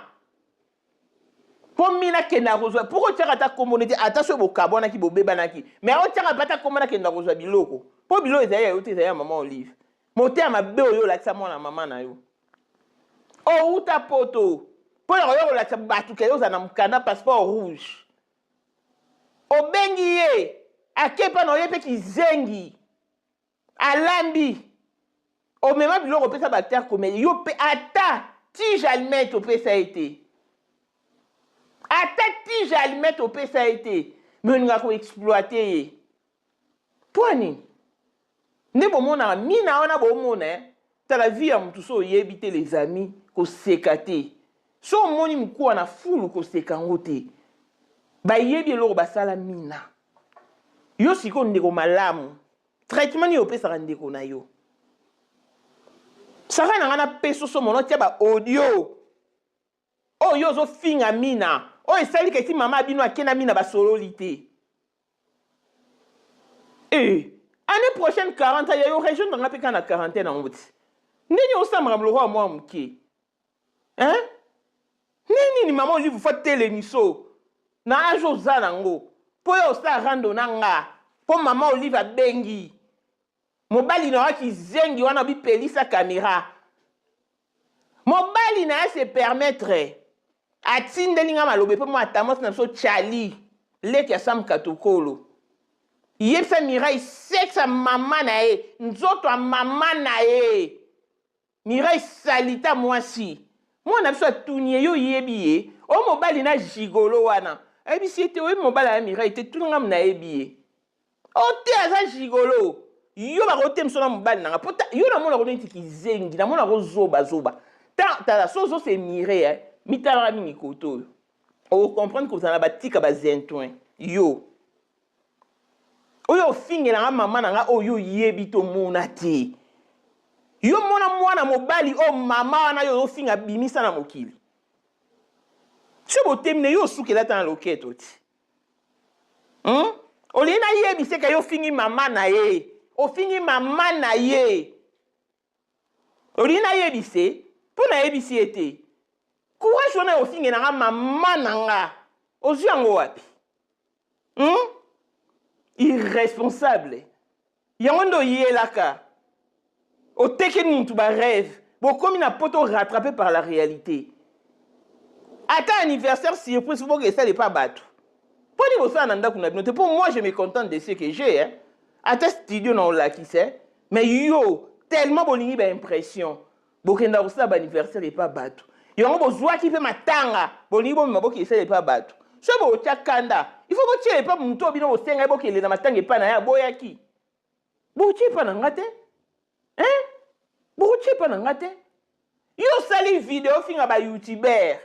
po mina kenda kozwa poko tiaka ata kombo neti ata so bokabwanaki bobebanaki me otiaka mpe ata kombo na kenda kozwa biloko po biloko ezali ya yo te ezali ya mama Olive motema mabe oyo olakisa mwana mama na yo outa poto mpo na koyo kolakisa bato ke oza na mokanda passeport rouge obengi ye akepa na oye mpe kizengi alambi omema biloko opesa bacteur komeli yo mpe ata tige almet opesa ye te ata tige almet opesa ye te me oninga koexploite ye mpo nini nde bomonaka mina wana bomona tala vi ya motu so oyebi te les amis koseka te so omoni mokuwa na fulu koseka yango te bayebi eloko basala mina yo sikoyo ndeko malamu traitement nini opesaka ndeko na yo saka na nga na peso so mono tia baaudio oyo ozofinga mina oyo esali keti mama abino akenda mina basololi te année prochaine 40 ya yo région nanga mpe kaka na quarantaine yango ti ndeni osambaka moloko ya mwa moke nini mama Olive fo telemiso na age oza nango mpo yo osala rando na nga mpo mama Olive abengi mobali na waki zengi wana bipelisa kamera mobali na ye se permettre atindeli nga malobe mpe mo atamos na biso chali leki ya Sam Katokolo yebisa Mireille sexe mama na ye nzoto ya mama na ye Mireille salita mwasi mwana biso atuni ye yo yebi ye o mobali na jigolo wana ayebisi ete oyebi mobali ya Mireille te tunanga mna yebi ye ote aza jigolo yo bakotemisa na mobali nanga po yo namona koneti kizengi namona kozobazoba tala so ozose Mireille mitalaka mingi koto oyo okomprendre kozala batika bazentoin yo oyo ofingelanga mama nanga oyo oyebi tomona te yo mona mwana mobali o mama wana yo ofinga bimisa na mokili so botemine yo osukela ta na loketo ti olie na yebiseka yo ofingi mama na ye ofingi mama na ye olie na yebise mpo na yebisi ete courage wana ofingelanga mama nanga ozwi yango wapi irresponsable yango nde oyelaka otekeni mutu barêve bokomi na poto rattrapé par la réalité ata anniversaire surprise faut que esale pas bato mpo ni bosala na ndako na bino te mpo moi je me contente de ce que j'ai ata studio na olakisa mais yo tellement bolingi baimpression bokenda kosala baanniversaire epa bato yango bozwaki mpe matanga bolingi bomema boke esala epa bato so botya kanda il faut botyela epa motu oyo bino bosenga ye bokele na matanga epa na ye aboyaki botya epa na nga te botya epa na nga te yo osali video ofinga bayoutubeur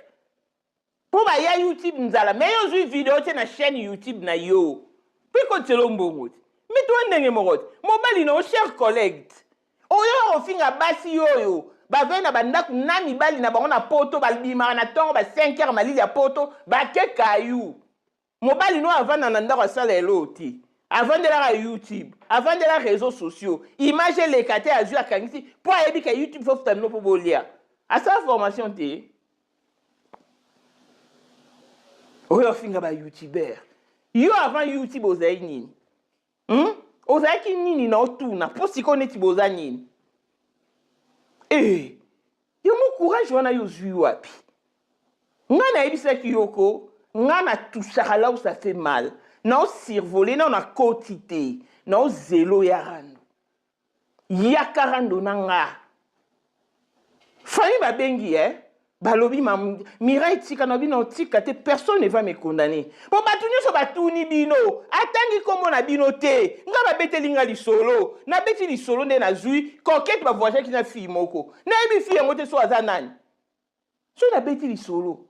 mpo baya youtube nzala me yo ozwi video tie na chaîne youtube na yo mpo ekotyela ombongo te mito ndenge moko te mobali na cher collègue oyo ofinga basi oyo bavai na bandako na mibali na bango na poto babimaka na ntongo ba 5 heures malili ya poto bakeka yu mobali no avanda na ndako asala elo te avandelaka youtube avandela réseaux sociaux image eleka te azwi akangisi mpo ayebi ka youtube fofuta bino mpo bolia asala formation te oyo ofinga bayoutubeur yo avant youtube ozali nini ozalaki nini na otuna mpo sikoyo neti boza nini yo mo courage wana yo ozwi wapi nga nayebisaki yoko nga natusaka là où ça fait mal na osurvoler na nakoti te na ozelo ya rando yaka rando na nga fami babengi balobi Mireille tika na bino tika te personne ne va me condamner po batu nyonso batuni bino atangi kombo na bino te nga babeteli nga lisolo nabeti lisolo nde nazwi kokete bavoyagaki na fille moko nayebi fille yango te so aza nani so nabeti lisolo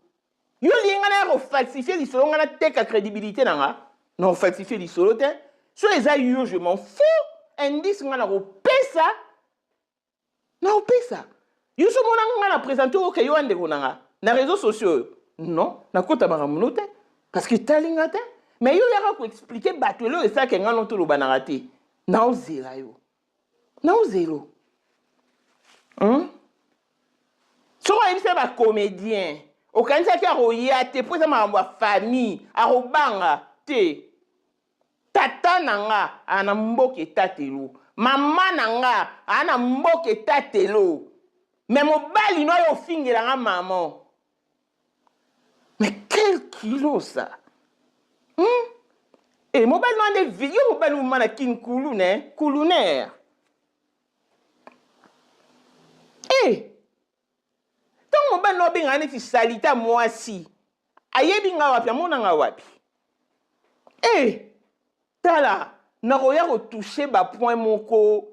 yo linga na kofalsifie lisolo nga nateka crédibilité na nga na kofalsifie lisolo te so eza yo je m'en fous indice nga na kopesa yo so mona nga na présenter oke yo andeko na nga na réseaux sociaux non nakota makambo te parce que talinga te mais yo yaka ko expliquer bato elo esalaka nga no toloba na te na ozela yo Non, zéro. So on est un comédien. Au Canada qui a royé te pour ça ma famille, a robanga te. Tata nanga ana mboke tatelo. Mama nanga ana mboke tatelo. Mais mon bali no yo fingela nga maman. Mais quel kilo ça? Et mon bali no ande vidéo mon bali mo na kin kulune, kuluner. Tant mon bali no benga ne ti salita moi si. Ayebi nga wapi amona nga wapi. Tala, na roya retoucher ba point moko.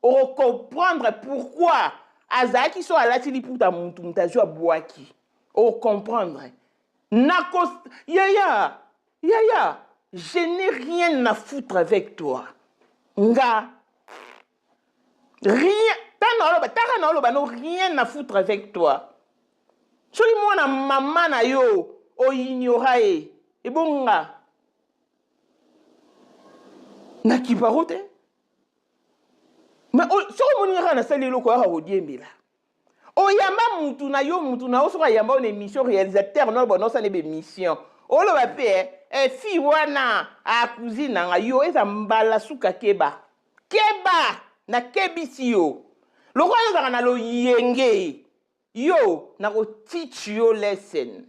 O comprendre pourquoi Azaki so alatili pour ta muntu mutajo aboaki. O comprendre. Nako yaya, je n'ai rien à foutre avec toi. Nga rien, no rien à foutre avec toi. Soli mwana mama na yo o ignorae. E bonga. Na kiparote. Mais sur mon ira na sali loko ya rodiembela. O yamba mutu na yo mutu na oso yamba une émission réalisateur no bono sa lebe mission. O lo ba pe fi wana a cousine nga yo eza mbala suka keba. Keba na kebisi yo. Loko ya na lo yenge. Yo na ko teach yo lesson.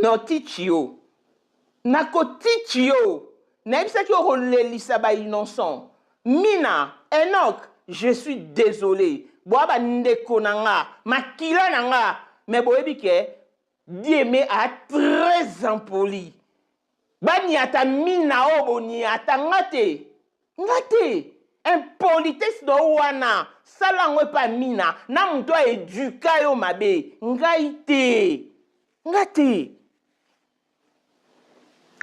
No teach yo. Na ko teach yo. Na bisa ki o lelisa ba innocent. Mina, Enoch, je suis désolé. Boaba ndeko nanga, makila nanga, mais boebi ke Dieme a très impoli. Bani ata mina obo ni ata ngate. Ngate. Impolitesse do wana. Salangwe pa mina. Na mto eduka yo mabe. Ngaite. Ngate.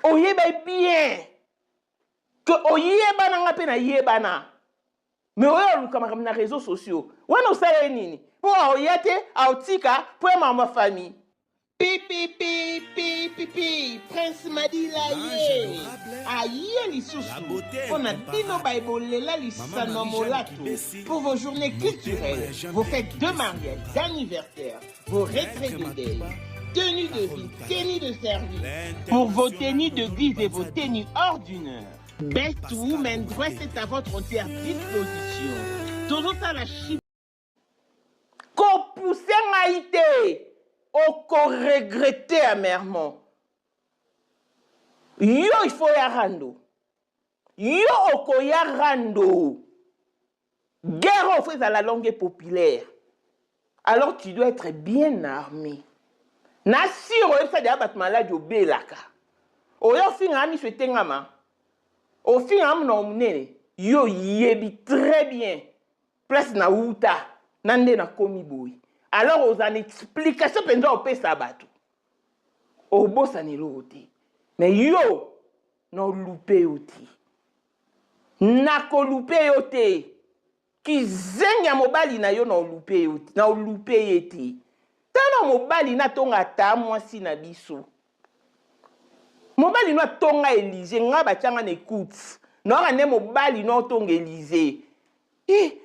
Oyeba bien. Que oyeba na ngape na yeba. Mais oyo lukama na réseaux sociaux. Wana usale nini? Pour oyate, autika, pour ma famille. Pipi, Prince Madila ye. Aïe lisusu. On a dino baibolela lisano molato. Pour vos journées culturelles, vos fêtes de mariage, d'anniversaire, vos retraites de deuil, tenues de vie, tenues de service. Pour vos tenues de guise et vos tenues ordinaires. Best Woman Dress est à votre entière disposition. Toujours à la chip. Qu'on pousse Maïté. Qu'on regrettait amèrement. Yo, il faut y rando. Yo, oko y rando. Guerre offre à la langue populaire. Alors tu dois être bien armé. Nasiro, ça de abat malade au belaka. Oyo finga mi souhaité ngama. Au finga mi na omnene. Yo yebi très bien. Place na uta. Nande na komi boy. Alors, aux explications, pendant au pesa bateau. Au boss à l'auté. Mais yo, non loupé oti. Nako loupé oti. Qui zenya mobali na yo non loupé oti. Non loupé eti. Tano mobali na tonga ta moi si na biso. Mobali na tonga Élysée. Nga bachanga n'écoute. Non ane mobali na tonga Élysée.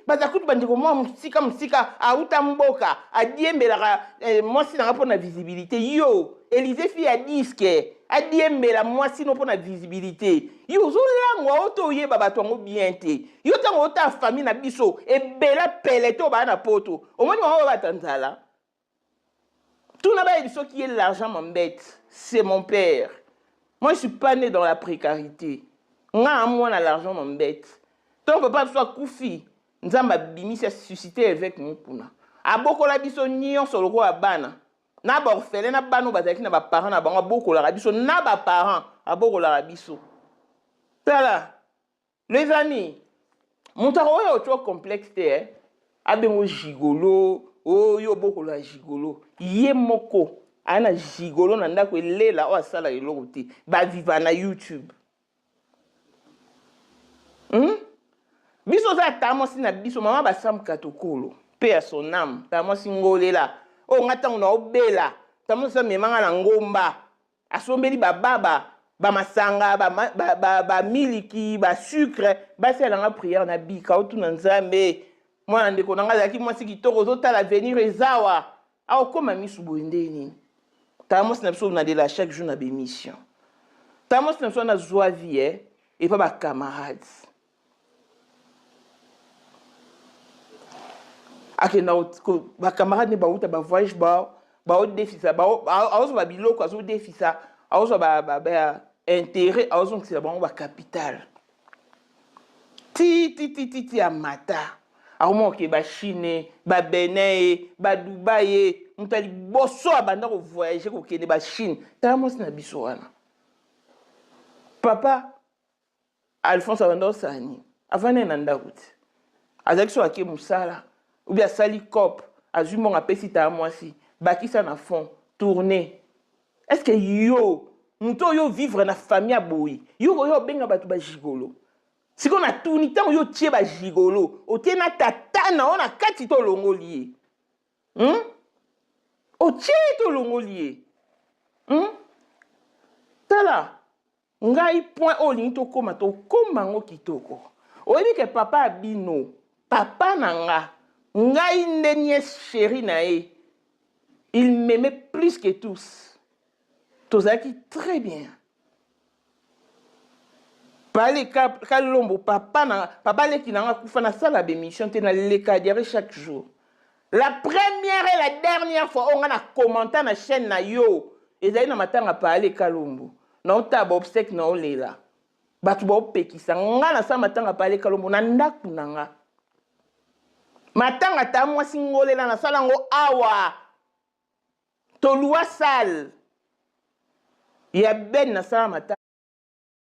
Bazakutu bandiko mwa msika auta mboka adiembela mwasi na ngapo na visibilité yo Élysée fi a disque adiembela mwasi no po na visibilité yo zulangwa auto yeba bato ngo bien te yo tango ota famille na biso ebela peleto ba na poto omoni mwa batanzala tout na ba biso qui est l'argent m'embête c'est mon père. Moi je suis pas né dans la précarité nga moi na l'argent m'embête ton papa soit koufi. Nzamba bimi s'est suscité avec mon puna. Aboko la biso nyon sur le roi bana. Na ba orphelin na bano bazaki na ba parents na bango aboko la biso na ba parents aboko la biso. Tala. Les amis, mon taro est trop complexe hein. Abengo gigolo, oh yo boko la gigolo. Ye moko ana gigolo na ndako elela o asala eloko ba viva na YouTube. Biso za tamosi na biso mama basam katokolo pe à son âme tamosi ngolela o ngata na obela tamosi memanga na ngomba asombeli bababa bamasanga bamiliki basucre basalanga prière na bika otuna nzambe mwana ndeko nanga azalaki mwasi kitoko ozotala avenir ezawa aokóma misu boye nde nini tala mwasi na biso nalela chaque jour na bémission tala mwasi na biso nazwa vie epa bacamarade akenda bacamarade ne bauta bavoyage baodefisa aozwa babiloko azodefisa aozwa intérêt azongisa bango bacapital ti ya mata akomoke bachine babene badubai moto aliboso abanda kovoyage kokende bachine tala mwasi na biso wana papa Alphonse abanda osani avandi na ndako te azalaki so ake mosala ubi asali cope azwi mbongo apesi tala mwasi bakisa na fond tourner est-ce que yo moto oyo vivre na famille aboyi yo oyo obenga bato bajigolo siko na tuni ntango yo tie bajigolo otie na tata na o na kati to olongoli ye otie to olongoli ye tala ngai point oyo olingi tokóma tokóma ngo kitoko oyebi ke papa abino papa na nga ngai nde nièce chéri na ye il m'aimait plus que tous tozalaki très bien pale kalombo papa leki nanga kufa na sala bémission te na leka diare chaque jour la première et la dernière fois on a commenté na chaîne na yo ezali na matanga pale kalombo na otaba obsèque na olela bato baopekisa nga na sa matanga pale kalombo na ndaku na nga matanga ta mwasi ngolela na sala ngo awa tolua sale ya ben na sala matanga